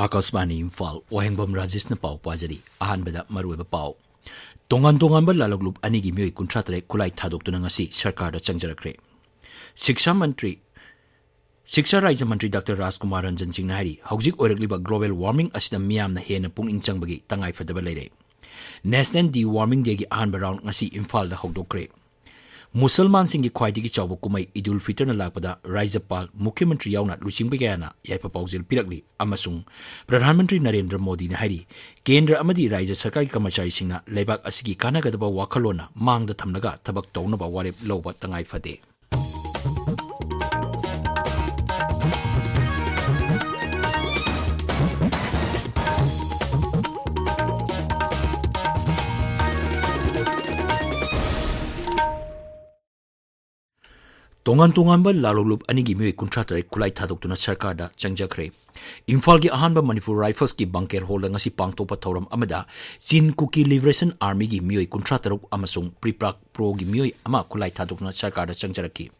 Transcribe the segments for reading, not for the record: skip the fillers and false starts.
Akasmani Imphal, Wahengbam Rajesh na pau pajari, ahanbada marueba pau. Tongan ba laloglup anigi mioi kuntratre kulai thadoktu ngasi sarkar da changjarakre. Shiksha Raja Mantri Dr. Rajkumar Ranjan Singh Nahari, Hauzik Oiragliba global warming asida miyam na hena pung inchang tangai fadaba leire. National De-warming Day gi ahanba round ngasi Imphal da hogdokre. Musalman Singh Khwaidigi Chawba Kumai Idul Fitr na lakpada Rajapal Mukhyamantri yauna luchingba gayana yaipa paujil pirakli amasung Pradhan Mantri Narendra Modi na hari Kendra amadi Rajya Sarkari Kamachari Singna Leibak asigi kanagadaba wakhalona mangda thamlaga thabak tawnaba warep lawba tangai fade. Tongan ba lalolup anigi mioi kuntratre kulai thadoktu na sarkar da changjakre. Imphal gi ahanba Manipur Rifles ki bunker hall ngasi pangtopa thoram amada Chin Kuki Liberation Army gi mioi kuntrataruk amasung Priprak Pro gi mioi ama kulai thadoktu na sarkar da changjaraki.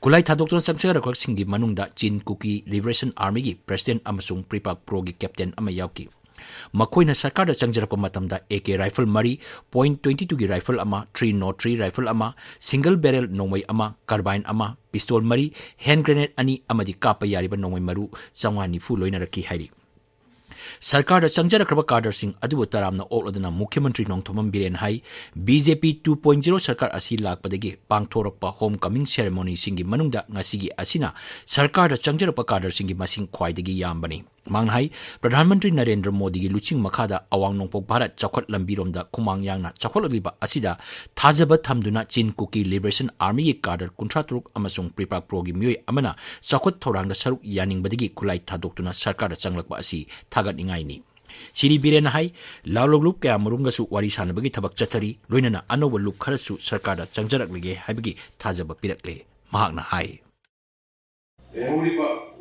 Kulai thadoktu na changjarak singi manungda Chin Kuki Liberation Army gi President amasung Priprak Pro gi Captain ama yauki. Makoina sarkar da changjarapa matamda AK rifle mari .22 gi rifle ama 303 rifle ama single barrel nongmai ama carbine ama pistol mari hand grenade ani amadi kapa yariba nongmai maru sangwani fu loina raki hairi. Sarkar da changjarakaba cadre sing adubu taramna okladana Mukhyamantri Nongthomam Biren hai BJP 2.0 sarkar asi lakpadagi pangthorakpa homecoming ceremony singi manungda ngasigi asina sarkar da changjarapa cadre singi masing khwaidagi yambani. Manghai Pradhan Mantri Narendra Modi gi luching makhada awang nongpok Bharat chawkhat lambiromda kumang yangna chawkhatliba asida thajaba thamduna Chin Kuki Liberation Army gi cadre kuntratruk amasung Priprak Pro gi mioi amana chawkhat thorangda saruk yaningbadagi kulai thadoktuna sarkar da changlakpa asi thagat ingai ni. Siri Biren hai laloglup kaya marumgasu wari sanabagi thabak chathari loinana anoba lup kharasu sarkar da changjaraklige haibagi thajaba pirakle mahakna hai.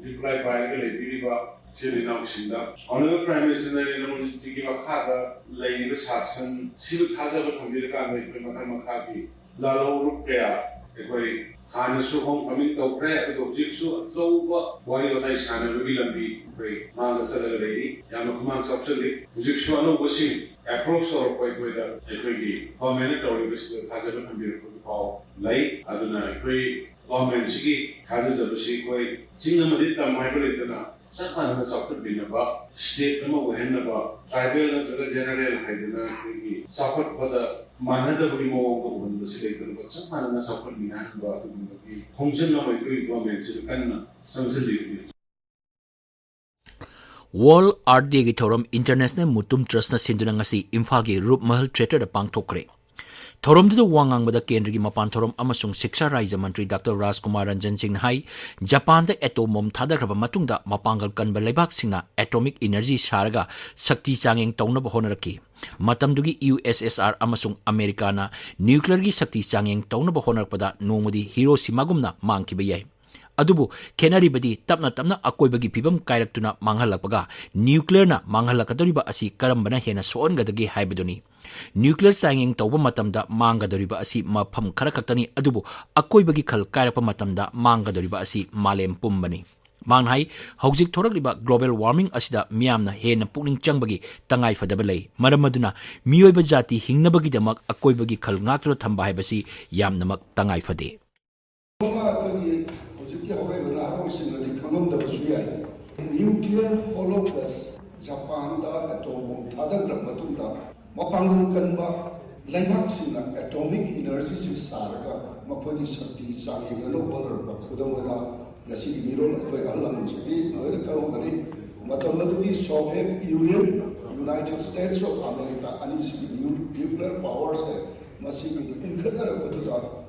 Reply Honorable Prime Minister Narendra Modi ji ki makhada laiba shasan sibu thajaba thambiraka mai makhabi lalo kaya ekoi hanasu homecoming tawkre adojiksu tawba wari otai sana rubi lambi koi manga sala lei yama kumang sapsali ujiksu anu washing approach or koi da ekoi gi government authorities thajaba thambiraka ko lai aduna ekoi government ji thajaba si koi jingamadi tamai balitana Sakana Sakta Binaba, State Nama Wahenaba, Tribal and General Haidana, Sapat Pada, Manada Brimo, the State, but Sakana Sapat Binaba, Function of a great government, and Sanzili. World Art Day gi thoram International Mutum Trust na sindunangasi Imphal gi Rup Mahal Theatre da pangthokre. Thorom du wangang bada kendri gi mapan thorom amasung Shiksha Raja Mantri Dr. Rajkumar Ranjan Singh hai Japan da atom bomb thadagraba matungda mapangal kanba leibak singna atomic energy saraga sakti changeng tawnaba honaraki. Matamdugi USSR amasung America na nuclear gi sakti changeng tawnaba honarpada nongmadi Hiroshima gumna mangkiba yai. Adubu kenari badi tapna akoibagi pibam kairaktuna manghalakpaga nuclear na manghalakadoriba asi karambana hena soongadagi haibaduni. Nuclear sanging tawba matamda mangadoriba asi mafam kharakhaktani adubu akoibagi khal kairakpa matamda mangadoriba asi malem pumbani. Manghai hauzik thorakliba global warming asida miyamna hena pukning changbagi tangai fadaba lei maramaduna miyoiba jati hingnabagi damak akoibagi khal ngakro thamba haibasi yamnamak tangai fade. Nuclear holocaust Japan da atom bomb thadagrab matungda mapangal kanba laibak singna atomic energy si saraga mapodi sakti sangi galo balar bakudamala ngasi mirol atoi alam chibi noir ka ngari matamadu Soviet Union United States of America ani si nuclear powers masi incredible batuda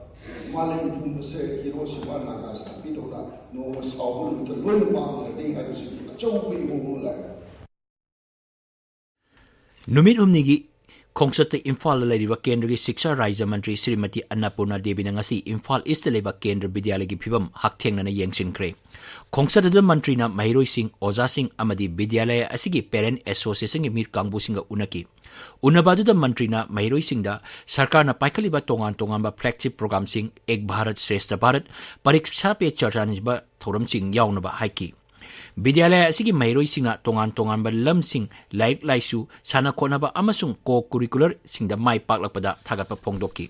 Malayang pumbase Hiroshima Nagasaki toda no saubun to loy bang ding ha si chawbi humula Numit umnigi Kongsat Imphal Ladiva Kendra Shiksha Raja Mantri Srimati Annapurna Devi ngasi Imphal East Leba Kendra Vidyalaya gi phibam hakthengna yengsinkre. Kongsat Mantri na Mahiroi Singh Oza Singh amadi Vidyalaya asigi Parent Association gi mir kangbu singa unaki. Unabadu da Mantri na Mahiroi Singh da Sarkar na paikaliba tongan ba flagship program sing Ek Bharat Shrestha Bharat Pariksha pe charcha nijba thoram sing yaunaba haiki. Vidyalaya asigi mairoi singna tongan ba lamsing laik laisu sana khonaba amasung co-curricular singda mai paklakpada thagatpa phongdokki.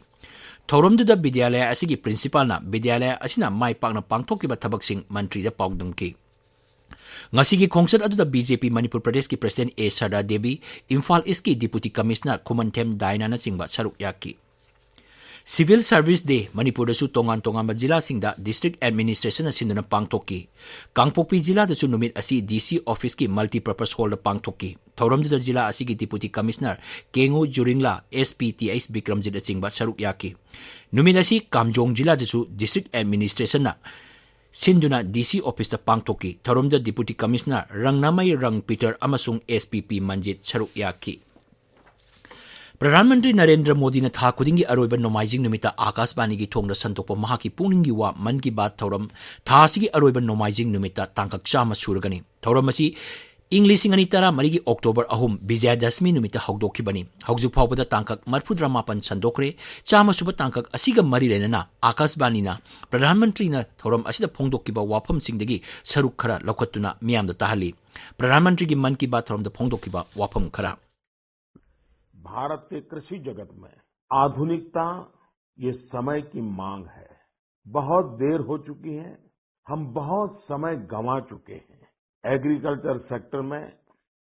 Thoromduda Vidyalaya asigi principal na Vidyalaya asina mai pakna pangthokiba thabaksing mantri da paudumki. Ngasigi khongsat aduda BJP Manipur Pradesh ki President A Sarda Devi, Imphal East ki Deputy Commissioner Khumanthem Daina na chingba saruk yaki. Civil Service Day Manipur da su tongan ba jila singda District Administration na sinduna pangthoki. Kangpokpi jila da su numit asi DC Office ki Multi-Purpose Hall da pangthoki. Thoromduda jila asi ki Deputy Commissioner Kengu Juringla SPTS Bikramjit da chingba saruk yaki. Numit asi Kamjong jila da su District Administration na Sinduna DC Office da pangthoki. Thoromda Deputy Commissioner Rangnamai Rang Peter amasung SPP Manjit saruk yaki. Pradhan Mantri Narendra Modi na tha kudingi aroiba nomaijing numita Akashbani gi thongda santokpa mahaki pungningi wa man ki baat thoram tha sigi aroiba nomaijing numita tangkak chama surgani. Thoram asi English ingani tara marigi October ahum Vijayadashmi numita hawdokibani. Hawjuk phawbada tangkak marphudra mapan sandokre chama suba tangkak asiga mari renana Akashbani na Pradhan Mantri na thoram asida phongdokiba wafam singdagi saruk khara lokhatuna miyamda tahali. Pradhan Mantri gi man ki baat thoram da phongdokiba wafam khara. Bharat के कृषि जगत में आधुनिकता ये समय की मांग है। बहुत देर हो चुकी है, हम बहुत समय गंवा चुके हैं। एग्रीकल्चर सेक्टर में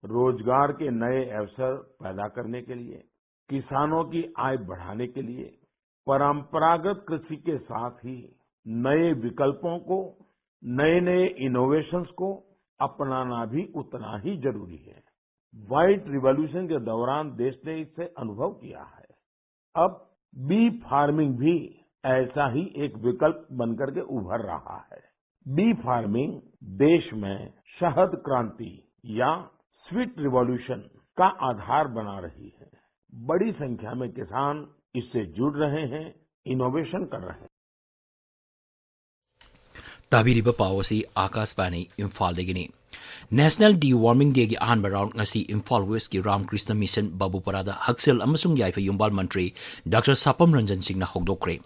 रोजगार के नए अवसर पैदा करने के लिए, किसानों की आय बढ़ाने के लिए परंपरागत कृषि के साथ ही नए विकल्पों को, नए इनोवेशंस को अपनाना भी उतना ही जरूरी है। व्हाइट रिवॉल्यूशन के दौरान देश ने इससे अनुभव किया है। अब बी फार्मिंग भी ऐसा ही एक विकल्प बनकर के उभर रहा है। बी फार्मिंग देश में शहद क्रांति या स्वीट रिवॉल्यूशन का आधार बना रही है। बड़ी संख्या में किसान इससे जुड़ रहे हैं, इनोवेशन कर रहे हैं। Tabiriba pawasi Akashbani Imphal degini. National Deworming Day gi ahanba round ngasi Imphal West ki Ramkrishna Mission Babuparada Haksel amasung yaifa yumbal mantri Dr. Sapam Ranjan Singh na hogdokre.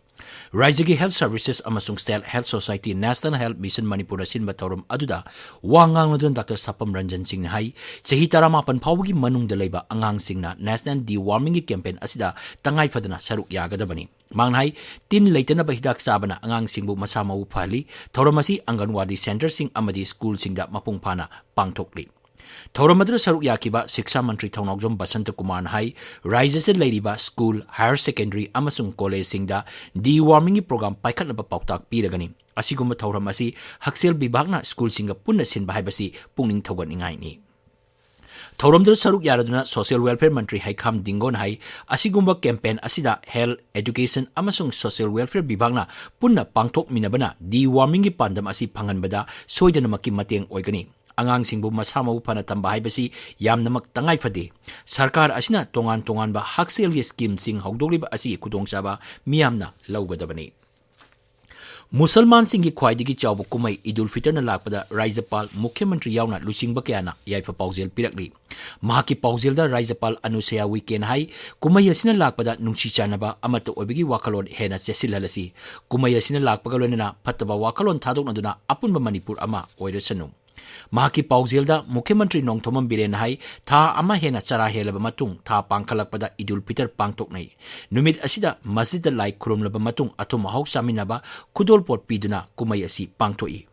Rajya Health Services amasung State Health Society National Health Mission Manipur sin batorum aduda wangang nadun Dr. Sapam Ranjan Singh na hai sahi taramapan phawgi manung dalaiba angang sing na National Deworming campaign asida tangay fadana saruk yagadabani. Mangnay tin laytana ba hidak sabana angang singbu masama upali thoramasi Anganwadi Center sing amadi school sing da mapungpana pangthokli. Thoramadra saruk yakiba Shiksha Mantri Thongnawjom Basanta Kumar hai Raija se leiriba school, higher secondary amasung college singda deworming program paikhatnaba pautak piragani. Asigumba thoramasi Haksel bibagna school singa punna sinba haibasi pungning thoganingai ni. Thoramdra saruk yaraduna Social Welfare Mantri Haikham Dingon hai asigumba campaign asida health, education amasung social welfare bibagna punna pangthok minabana deworming gi pandam asi phanganbada soidanamaki mateng oigani. Angang singbu masama upana tamba haibasi yamnamak tangay fade. Sarkar asina tongan ba Haksel gi scheme sing hawdokliba asi kudongchaba miyamna lawgadabani. Musalman singi khwaidigi chawbu kumai Idul Fitr na lakpada Raijapal Mukhyamantri yauna lusingba kayana yaifa paujel pirakli. Mahaki paujelda Raijapal Anusaya weekend hai kumai asina lakpada nungsi chanaba amata obigi wakalon hena sesilhalasi. Kumai asina lakpaga lonena phattaba wakalon thadok naduna apunba Manipur ama oirasanu. Mahaki paujelda Mukhyamantri Nongthomam Biren hai tha ama hena chara helaba matung tha pangkhalakpada Idul Fitr pangtoknai. Numit asida masjid lai khurumlaba matung athum hau saminaba khudol pot piduna kumai asi pangthoi.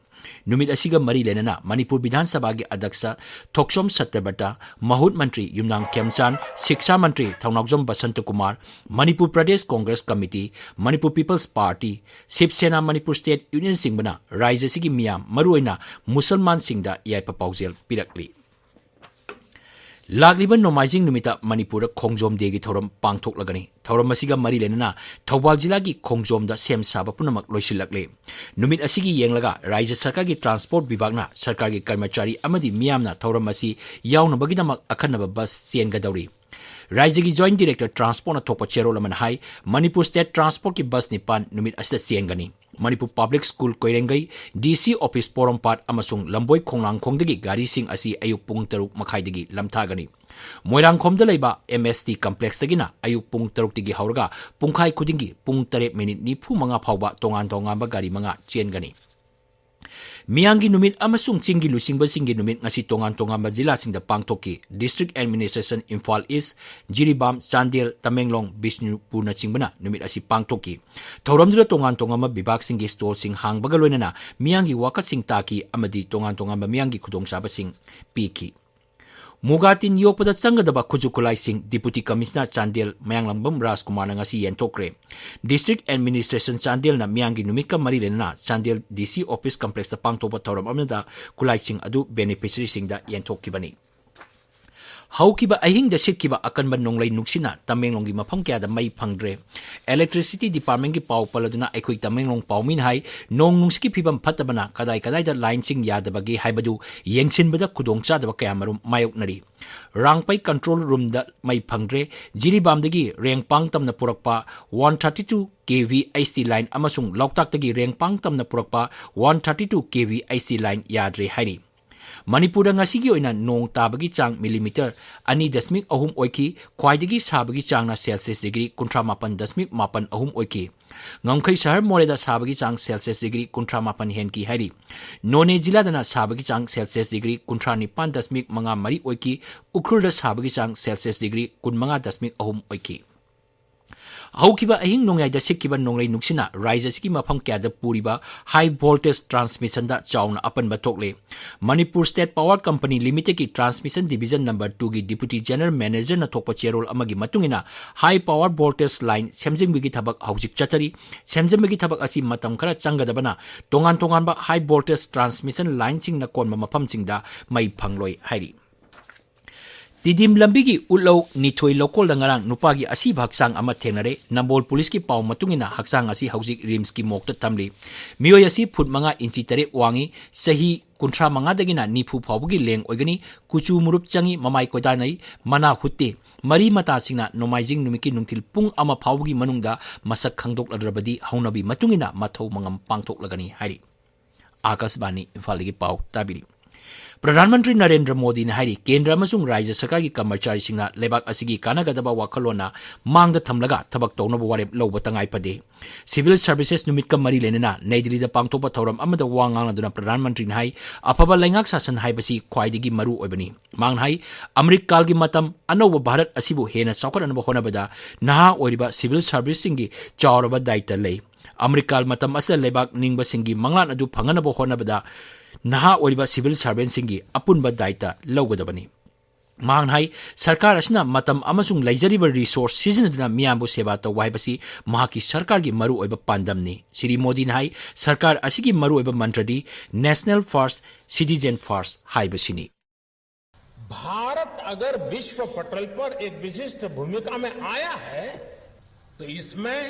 Numit asiga mari lenana Manipur Bidhan Sabha gi Adaksa Thoksom Satyabata, Mahut Mantri Yumnang Khemchan, Shiksha Mantri Thongnawjom Basanta Kumar, Manipur Pradesh Congress Committee, Manipur People's Party, Shiv Sena Manipur State Union Singbana, Raija sigi miyam maruoina Musalman singda yaipa paujel pirakli. Lagliban nomaijing numita Manipur Khongjom Day gi thoram pangthok lagani. Thoram asiga mari lenana Thawbal jila gi Khongjom da sem saba punamak loisilakle. Numit asigi yenglaga Raija Sarkar gi transport bibagna Sarkar gi karmachari amadi miyamna thoram asi yauna bagidamak akhanaba bus chengadawri. Raija gi Joint Director Transport na thokpa cherolaman hai Manipur State Transport ki bus nipan numit asida chengani. Manipur Public School Koirengai, DC Office Porompat amasung Lamboy Khonglangkhongdagi gari sing asi ayuk pung 3 makhaidagi lamthagani. Moirangkhomda laiba MST Complex dagina ayuk pung 3 tigi hauraga pungkhai khudingi pung 3 minute 45 phawba tongan ba gari manga chengani. Miyangi numit amasung chingi lusingba singi numit ngasi tongan-tongan jila singda pangthoki District Administration Imphal East, Jiribam, Chandel, Tamenglong, Bishnupur na chingbana numit asi pangthoki. Thoramdura tongan-tongan bibak singi stall sing hang bagaloina miyangi wakat sing taki amadi tongan-tongan miyangi khudongchaba sing piki. Mugatin yokpada changadaba khujukulai sing Deputy Commissioner Chandel Wahengbam Rajesh na ngasi yentokre. District Administration Chandel na miyangi numika marilena Chandel DC Office Complex da pangtopa thoram amada kulai sing adu beneficiary sing da yentokibani. Haukiba ahing da sitkiba akanba nonglai nuksina Tamenglonggi mafam kya da mai phangdre. Electricity Department ki pau paladuna aikhoi Tamenglong paumin hai nong nungsiki phibam phatabana kadai da line sing yadabagi haibadu yengsinbada khudongcha da kaya marum mayoknari. Rangpai control room da mai phangdre Jiribamdagi rengpang tamna purakpa 132 kV IC line amasung Loktaktagi rengpang tamna purakpa 132 kV IC line yadre hairi. Manipur ngasigi oina nong tabagi chang millimeter 2.3 oiki khwaidagi sabagi chang na Celsius degree 38.8 oiki ngamkhai shahar moreda sabagi chang Celsius degree 38 hen ki hari none jila dana sabagi chang Celsius degree 39.5 oiki ukrul da sabagi chang Celsius degree 15.3 oiki. Haukiba ahing nongai da sikkiba nonglai nuksina Rajaski mafam kya da puriba high voltage transmission da chauna apan batokle. Manipur State Power Company Limited ki Transmission Division number 2 ki Deputy General Manager na thokpa cherol amagi matungina high power voltage line semjingbigi thabak haujik chatari semjingbigi thabak asi matam khara changadabana tongan ba high voltage transmission line sing na konma mafam singda mai phangloi hairi. Tidim lambigi ulo nithoi lokol dangarang nupagi asi haksang ama thenare Nambol Police ki pau matungina haksang asi haujik rims ki mokta tamli miyoi asi phut manga inchi tare wangi sahi kuntra manga dagina nifu phawgi leng oigani kuchu murup changi mamai kodanai mana hutte mari mata singna nomaijing numiki nungtil pung ama phawgi manungda masak khangdok ladrabadi haunabi matungina mathau mangam pangthok lagani hari. Akashbani Imphal ki pau tabiri. Pradhanmantri Narendra Modi na hari Kendra amasung Rajya Sarkar ki kamachari singna lebak asigi kanagadaba wakalona mangda thamlaga thabak tawnabu warep lawba tangai pade. Civil Services numit ka mari lenena Naidili da pangtopa thoram amada wangang aduna Pradhanmantri na hai afaba laingak sasan haibasi khwaidigi maru oibani. Mang hai Amrit kal gi matam anoba Bharat asibu hena chawkat anaba honabada naha oiriba Civil Service singi chawraba daita lei. Amrit kal matam asla lebak ningba singi manglan adu phanganaba honabada naha oriba civil servant singi apunba daita lawgadabani. Manghai Sarkar asna matam amasung laijariba resource seasonaduna miyambu seba to waibasi mahaki Sarkar gi maru oiba pandamni. Siri Modi nahai Sarkar asigi maru oiba mantradi National First Citizen First haibasini. Bharat अगर विश्व पटल पर एक विशिष्ट भूमिका में आया है तो इसमें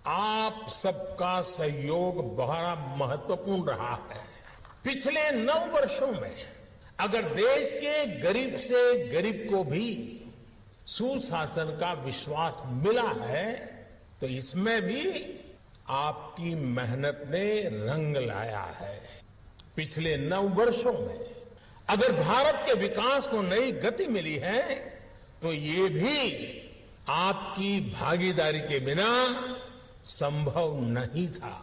आप सबका सहयोग बड़ा महत्वपूर्ण रहा है. पिछले 9 वर्षों में अगर देश के गरीब से गरीब को भी सुशासन का विश्वास मिला है तो इसमें भी आपकी मेहनत ने रंग लाया है. पिछले 9 वर्षों में अगर भारत के विकास को नई गति मिली है तो ये भी आपकी भागीदारी के बिना संभव नहीं था.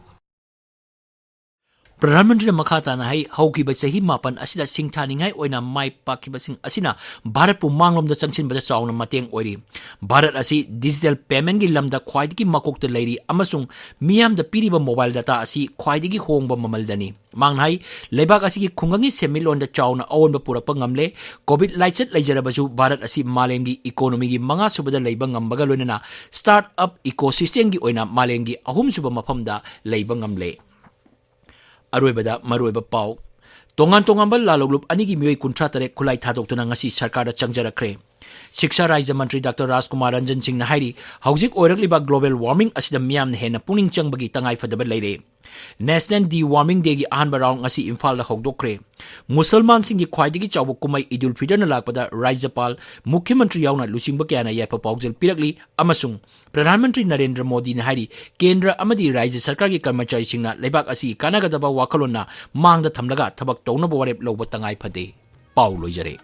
Pradhanmantri Makhata na hai haukiba sahi mapan asida singthaningai oina mai pakiba sing asina Bharat pu manglom da changsin bada chawna mateng oiri. Bharat asi digital payment gi lamda khwaidigi makokta leiri amasung miyam da piriba mobile data asi khwaidigi hongba mamaldani. Manghai lebak asi gi khungangi semilon da chawna awon ba purapa ngamle covid laichet leijarabasu Bharat asi malengi economy gi manga subada leiba ngambaga loinana start up ecosystem gi oina malengi ahum suba mafamda leiba ngamle. Aroibada maroiba pau tongan ba laloglup anigi miyoi kuntratare kulai thadokuna ngasi sarkar da changjarakre. Shiksha Rajya Mantri Dr. Rajkumar Ranjan Singh na hairi haujik oirakliba global warming asida miyam hena puning changbagi tangai fadaba leire. National De-warming Day gi ahanba round ngasi Imphal da hogdokre. Musalman singi khwaidigi chawbu kumai Idul Fitr na lakpada Rajyapal Mukhyamantri yauna lusingba kyana yaipa paujal pirakli amasung Pradhanmantri Narendra Modi na hari Kendra amadi Rajya Sarkar gi karmachari singna lebak asi kanagadaba wakalona mangda thamlaga thabak tawna warep lawba tangai phade. Pau loijare.